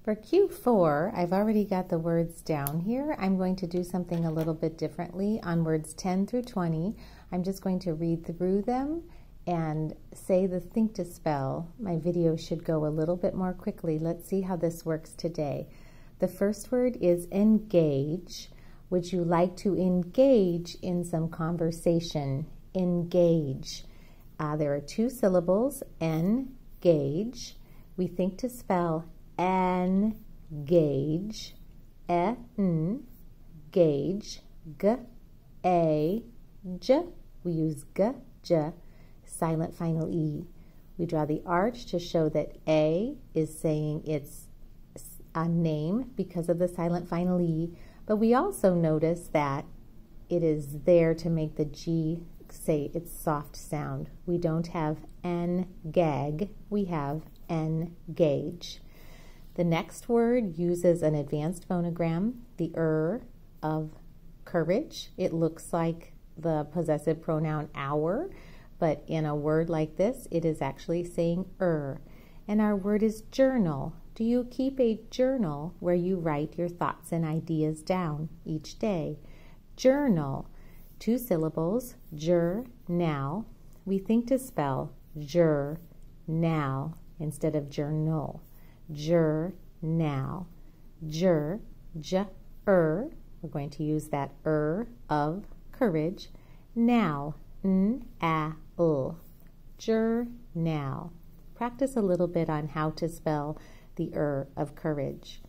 For Q4, I've already got the words down here. I'm going to do something a little bit differently on words 10 through 20. I'm just going to read through them and say the think to spell. My video should go a little bit more quickly. Let's see how this works today. The first word is engage. Would you like to engage in some conversation? Engage. There are two syllables, engage. We think to spell engage, gauge, g-a-j. We use g-j, silent final e. We draw the arch to show that a is saying it's a name because of the silent final e, but we also notice that it is there to make the g say its soft sound. We don't have n-gag, we have engage. The next word uses an advanced phonogram, the of courage. It looks like the possessive pronoun our, but in a word like this, it is actually saying And our word is journal. Do you keep a journal where you write your thoughts and ideas down each day? Journal. Two syllables, now. We think to spell now instead of journal. Now. We're going to use that of courage. Now, now. Practice a little bit on how to spell the of courage.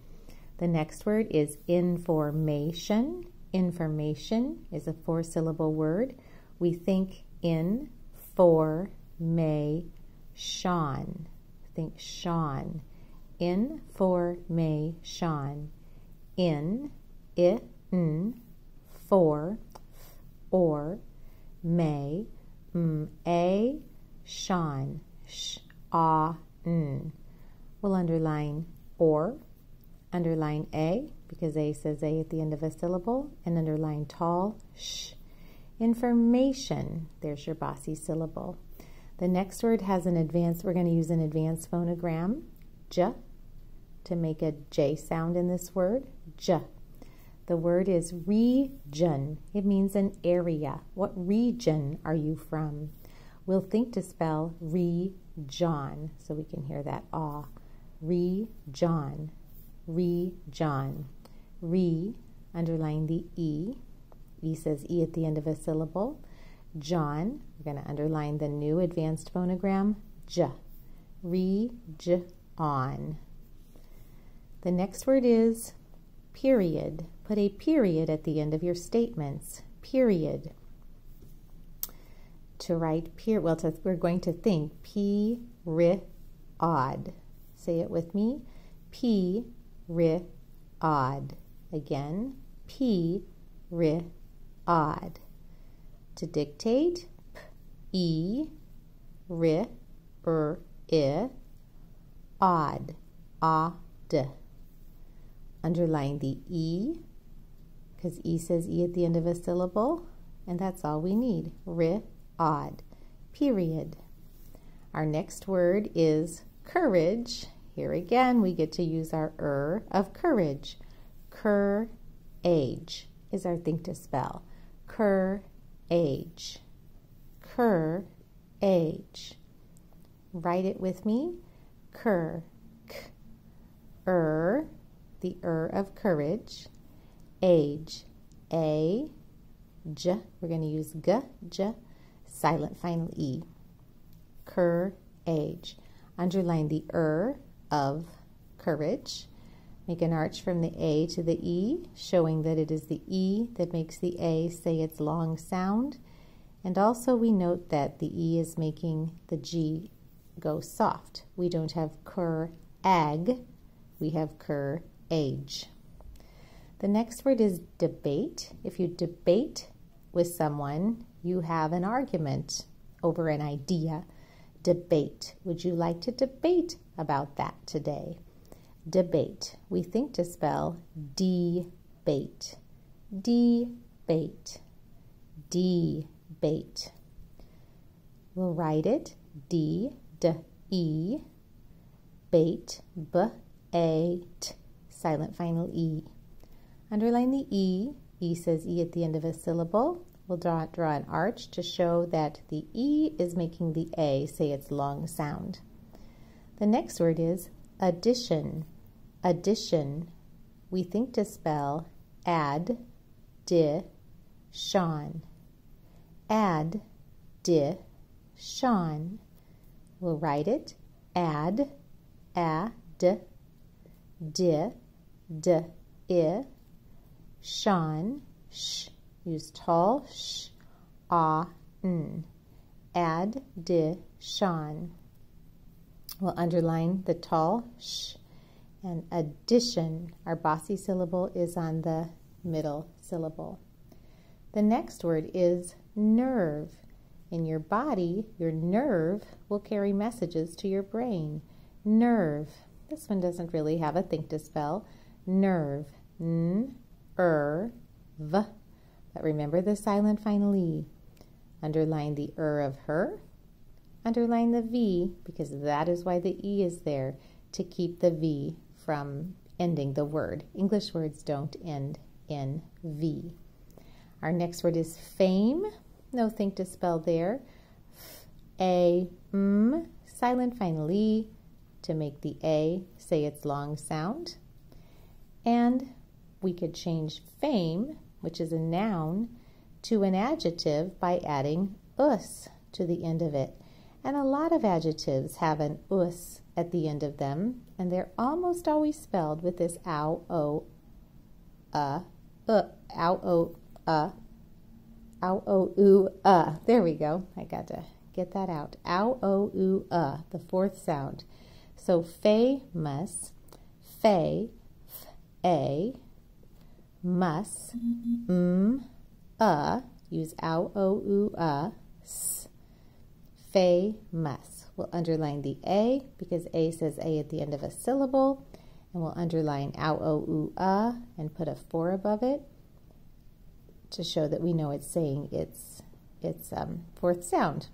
The next word is information. Information is a 4-syllable word. We think in, for, may, Sean. Think Sean. Information. In, for, or, may, a, Sean, We'll underline or, underline a, because a says a at the end of a syllable, and underline tall, sh. Information, there's your bossy syllable. The next word has an advanced, we're going to use an advanced phonogram, j, to make a J sound in this word, j. The word is region. It means an area. What region are you from? We'll think to spell region, so we can hear that ah. Region. Underline the E. E says E at the end of a syllable. John, we're going to underline the new advanced phonogram, J. On. The next word is period. Put a period at the end of your statements. Period. To write we're going to think odd. Say it with me. Odd. Again, odd. To dictate, I, odd. Underline the E, because E says E at the end of a syllable, and that's all we need. Odd. Period. Our next word is courage. Here again, we get to use our of courage. Age is our think to spell. Age. Age. Write it with me. The of courage. Age. We're going to use j, silent final E. Age. Underline the of courage. Make an arch from the A to the E, showing that it is the E that makes the A say its long sound. And also we note that the E is making the G go soft. We don't have ag, we have age. The next word is debate. If you debate with someone, you have an argument over an idea. Debate. Would you like to debate about that today? Debate. We think to spell debate. Debate. Debate. We'll write it D-E, bait, A, T, silent final E. Underline the E. E says E at the end of a syllable. We'll draw an arch to show that the E is making the A say its long sound. The next word is addition. Addition. We think to spell add, di, shon. Add, di, shon. We'll write it add, a, d, di, d, I, shon, sh. Use tall sh, ah, n. Add, di, shon. We'll underline the tall sh. And addition, our bossy syllable is on the middle syllable. The next word is nerve. In your body, your nerve will carry messages to your brain. Nerve. This one doesn't really have a think to spell. Nerve. N, v. But remember the silent final E. Underline the of her. Underline the V, because that is why the E is there, to keep the V from ending the word. English words don't end in V. Our next word is fame. No think to spell there. A, m, silent final E, to make the A say its long sound. And we could change fame, which is a noun, to an adjective by adding us to the end of it. And a lot of adjectives have an us at the end of them, and they're almost always spelled with this ow, o, ow, o, ow, o, oo, There we go. I got to get that out. Ow, o, oo, the fourth sound. So famous, fe, f, a, mus, use ow, o, oo, s, famous. We'll underline the A because A says A at the end of a syllable, and we'll underline ow, o, oo, and put a 4 above it to show that we know it's saying its fourth sound.